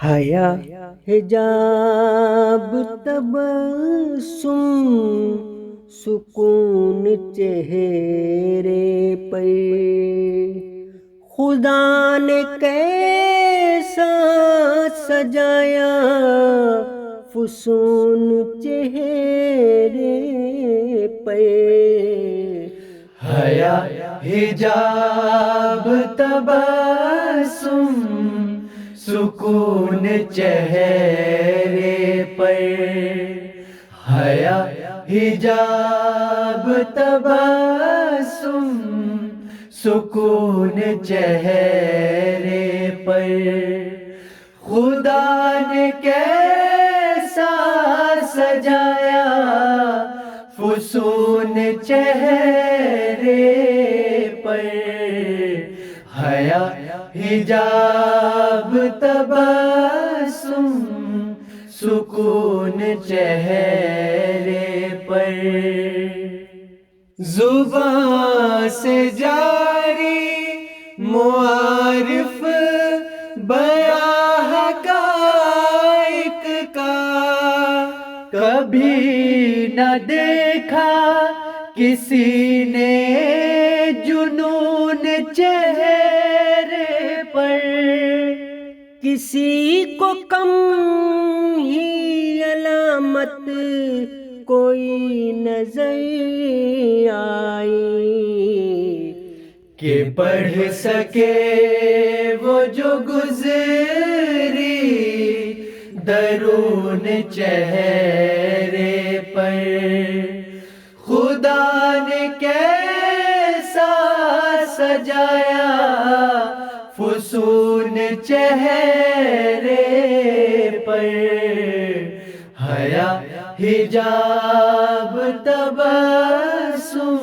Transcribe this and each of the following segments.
حیا حجاب تبسم سکون چہرے پر، خدا نے کیسا سجایا فسون چہرے پر۔ حیا حجاب تبسم سکون چہرے پر، حیا حجاب تبسم سکون چہرے پر، خدا نے کیسا سجایا فسون چہرے پر۔ حیا حجاب تبسم سکون چہرے پر، زبان سے جاری معارف بیاں حقائق کا، کبھی نہ دیکھا کسی نے جنون چہرے پر، کسی کو کم ہی علامت کوئی نظر آئی کہ پڑھ سکے وہ جو گزری درون چہرے پر، خدا نے کیسا سجایا فسون چہرے پر۔ حیا حجاب تبسم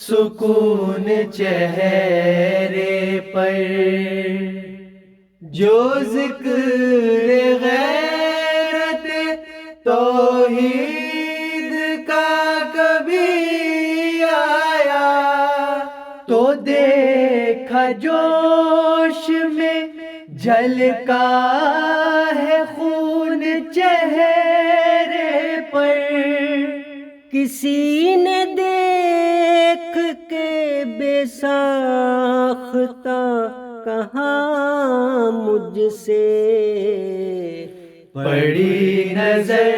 سکون چہرے پر، جو ذکر غیرت توحید کا کبھی آیا تو دیکھا جوش میں جھلکا ہے خون چہرے پر، کسی نے دیکھ کے بے ساختہ کہا مجھ سے، پڑی نظر